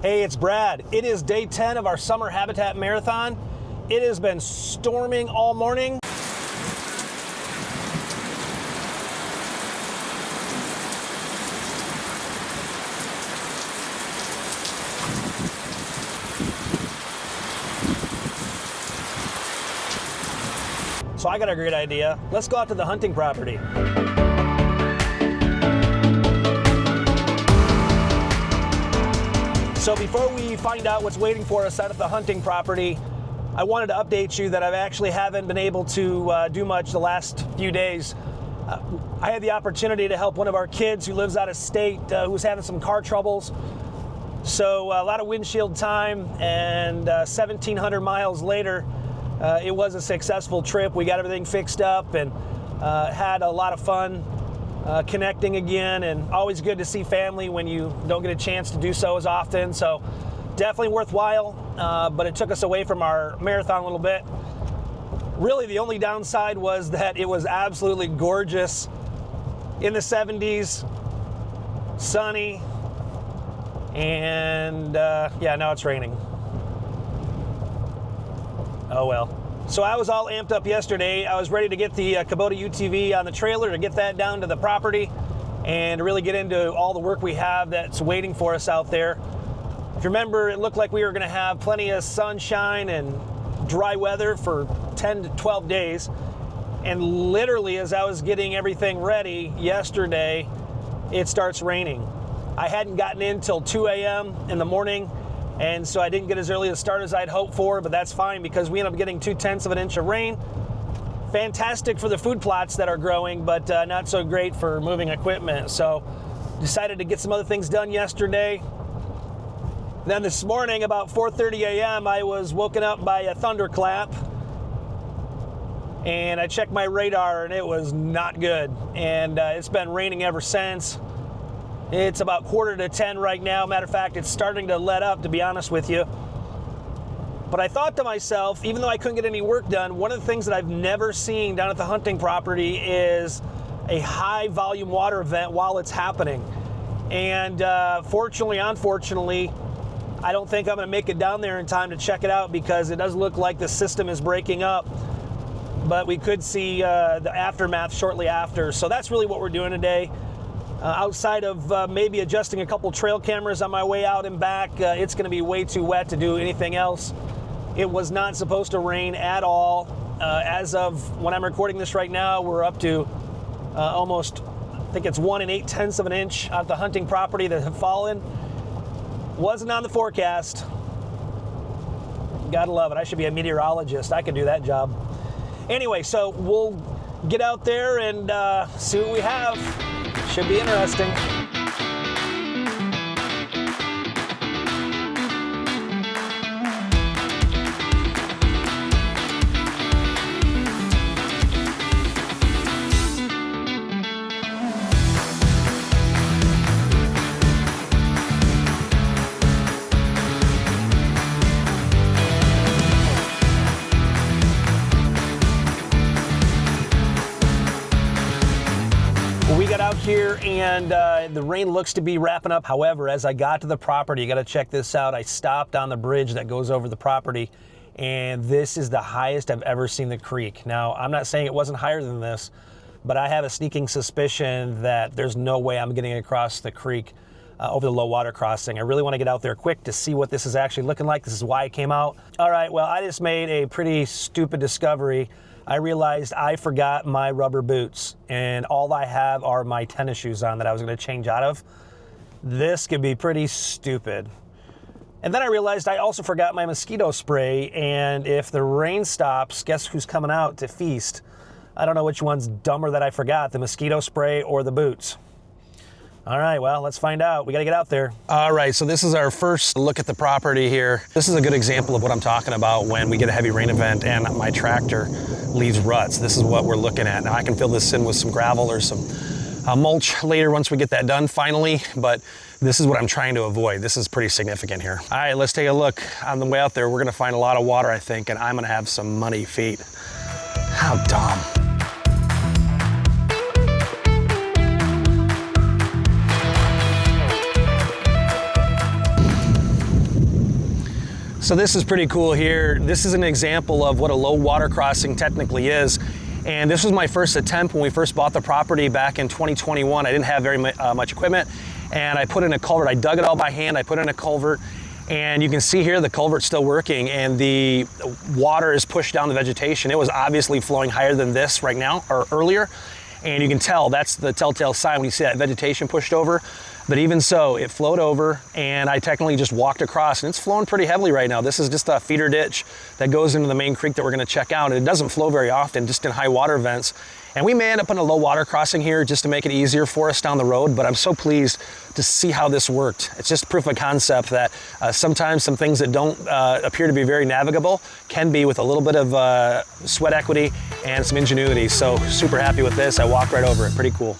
Hey, it's Brad. It is day 10 of our summer habitat marathon. It has been storming all morning. So I got a great idea. Let's go out to the hunting property. So before we find out what's waiting for us out at the hunting property, I wanted to update you that I actually haven't been able to do much the last few days. I had the opportunity to help one of our kids who lives out of state who was having some car troubles. So a lot of windshield time, and 1,700 miles later, it was a successful trip. We got everything fixed up and had a lot of fun connecting again, and always good to see family when you don't get a chance to do so as often. So definitely worthwhile, but it took us away from our marathon a little bit. Really the only downside was that it was absolutely gorgeous in the 70s, sunny, and yeah, now it's raining. Oh well. So I was all amped up yesterday. I was ready to get the Kubota UTV on the trailer to get that down to the property and really get into all the work we have that's waiting for us out there. If you remember, it looked like we were going to have plenty of sunshine and dry weather for 10 to 12 days. And literally, as I was getting everything ready yesterday, it starts raining. I hadn't gotten in till 2 a.m. in the morning, and so I didn't get as early a start as I'd hoped for, but that's fine because we ended up getting 0.2 of an inch of rain. Fantastic for the food plots that are growing, but not so great for moving equipment. So decided to get some other things done yesterday. Then this morning, about 4:30 a.m., I was woken up by a thunderclap, and I checked my radar, and it was not good. And it's been raining ever since. It's about 9:45 right now. Matter of fact, it's starting to let up, to be honest with you. But I thought to myself, even though I couldn't get any work done, one of the things that I've never seen down at the hunting property is a high volume water event while it's happening. And fortunately, unfortunately, I don't think I'm going to make it down there in time to check it out because it does look like the system is breaking up. But we could see the aftermath shortly after. So that's really what we're doing today. Outside of maybe adjusting a couple trail cameras on my way out and back, it's going to be way too wet to do anything else. It was not supposed to rain at all. As of when I'm recording this right now, we're up to almost, I think it's 1 8/10 of an inch at the hunting property that have fallen. Wasn't on the forecast. Gotta love it. I should be a meteorologist. I could do that job. Anyway, so we'll get out there and see what we have. Should be interesting. We got out here and the rain looks to be wrapping up. However, as I got to the property, you got to check this out. I stopped on the bridge that goes over the property, and this is the highest I've ever seen the creek. Now, I'm not saying it wasn't higher than this, but I have a sneaking suspicion that there's no way I'm getting across the creek over the low water crossing. I really want to get out there quick to see what this is actually looking like. This is why I came out. All right, well, I just made a pretty stupid discovery. I realized I forgot my rubber boots, and all I have are my tennis shoes on that I was going to change out of. This could be pretty stupid. And then I realized I also forgot my mosquito spray, and if the rain stops, guess who's coming out to feast? I don't know which one's dumber that I forgot, the mosquito spray or the boots. All right, well, let's find out. We got to get out there. All right, so this is our first look at the property here. This is a good example of what I'm talking about when we get a heavy rain event and my tractor leaves ruts. This is what we're looking at. Now, I can fill this in with some gravel or some mulch later once we get that done finally, but this is what I'm trying to avoid. This is pretty significant here. All right, let's take a look. On the way out there, we're going to find a lot of water, I think, and I'm going to have some muddy feet. How dumb. So this is pretty cool here. This is an example of what a low water crossing technically is. And this was my first attempt when we first bought the property back in 2021. I didn't have very much equipment, and I put in a culvert. I dug it all by hand. I put in a culvert, and you can see here the culvert's still working, and the water is pushed down the vegetation. It was obviously flowing higher than this right now, or earlier, and you can tell that's the telltale sign when you see that vegetation pushed over. But even so, it flowed over, and I technically just walked across, and it's flowing pretty heavily right now. This is just a feeder ditch that goes into the main creek that we're gonna check out. And it doesn't flow very often, just in high water events. And we may end up on a low water crossing here just to make it easier for us down the road, but I'm so pleased to see how this worked. It's just proof of concept that sometimes some things that don't appear to be very navigable can be with a little bit of sweat equity and some ingenuity. So super happy with this. I walked right over it, pretty cool.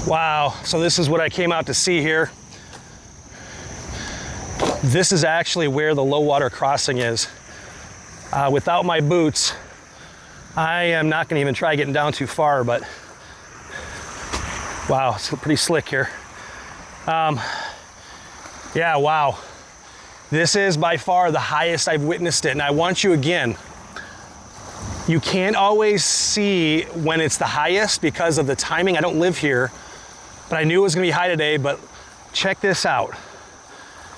Wow, so this is what I came out to see here. This is actually where the low water crossing is. Without my boots, I am not gonna even try getting down too far, but wow, it's pretty slick here. Yeah, wow. This is by far the highest I've witnessed it, and I want you again, you can't always see when it's the highest because of the timing. I don't live here, but I knew it was gonna be high today. But check this out.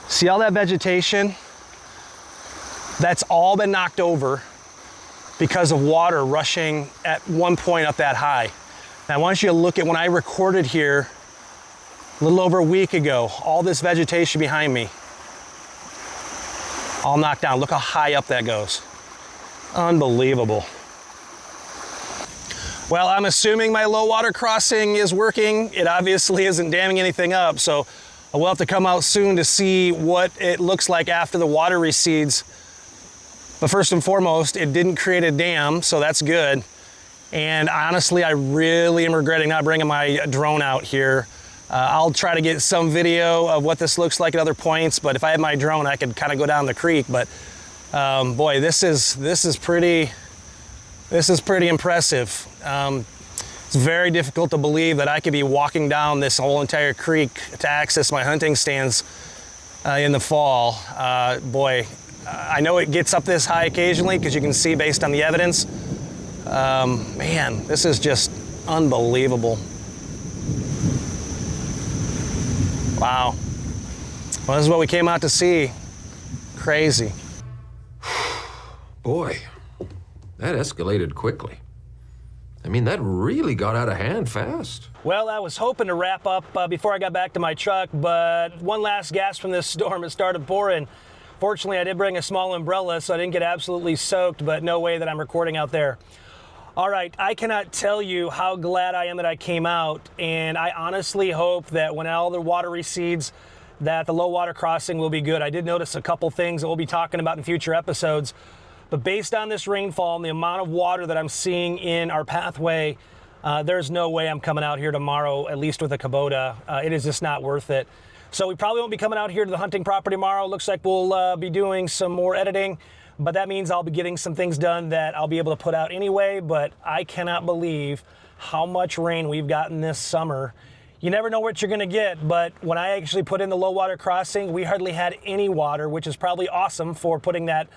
See all that vegetation? That's all been knocked over because of water rushing at one point up that high. Now I want you to look at when I recorded here a little over a week ago, all this vegetation behind me, all knocked down. Look how high up that goes. Unbelievable. Well, I'm assuming my low water crossing is working. It obviously isn't damming anything up, so we'll have to come out soon to see what it looks like after the water recedes. But first and foremost, it didn't create a dam, so that's good. And honestly, I really am regretting not bringing my drone out here. I'll try to get some video of what this looks like at other points, but if I had my drone, I could kind of go down the creek. But boy, this is pretty impressive. It's very difficult to believe that I could be walking down this whole entire creek to access my hunting stands in the fall. Boy, I know it gets up this high occasionally because you can see based on the evidence. Man, this is just unbelievable. Wow. Well, this is what we came out to see. Crazy. Boy, that escalated quickly. I mean, that really got out of hand fast. Well, I was hoping to wrap up before I got back to my truck, but one last gasp from this storm, it started pouring. Fortunately, I did bring a small umbrella, so I didn't get absolutely soaked, but no way that I'm recording out there. All right, I cannot tell you how glad I am that I came out, and I honestly hope that when all the water recedes, that the low water crossing will be good. I did notice a couple things that we'll be talking about in future episodes, but based on this rainfall and the amount of water that I'm seeing in our pathway, there's no way I'm coming out here tomorrow, at least with a Kubota. It is just not worth it. So we probably won't be coming out here to the hunting property tomorrow. Looks like we'll be doing some more editing, but that means I'll be getting some things done that I'll be able to put out anyway. But I cannot believe how much rain we've gotten this summer. You never know what you're gonna get, but when I actually put in the low water crossing, we hardly had any water, which is probably awesome for putting that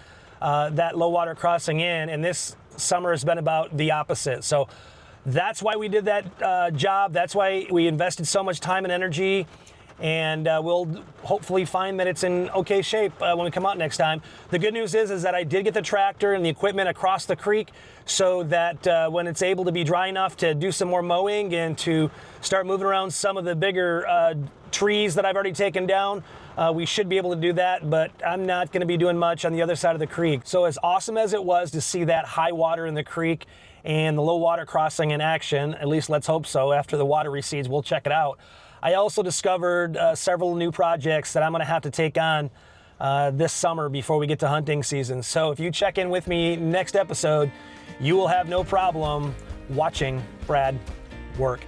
low water crossing in, and this summer has been about the opposite. So that's why we did that job. That's why we invested so much time and energy, and we'll hopefully find that it's in okay shape when we come out next time. The good news is that I did get the tractor and the equipment across the creek so that when it's able to be dry enough to do some more mowing and to start moving around some of the bigger trees that I've already taken down, we should be able to do that, but I'm not going to be doing much on the other side of the creek. So as awesome as it was to see that high water in the creek and the low water crossing in action, at least let's hope so, after the water recedes, we'll check it out. I also discovered several new projects that I'm going to have to take on this summer before we get to hunting season. So if you check in with me next episode, you will have no problem watching Brad work.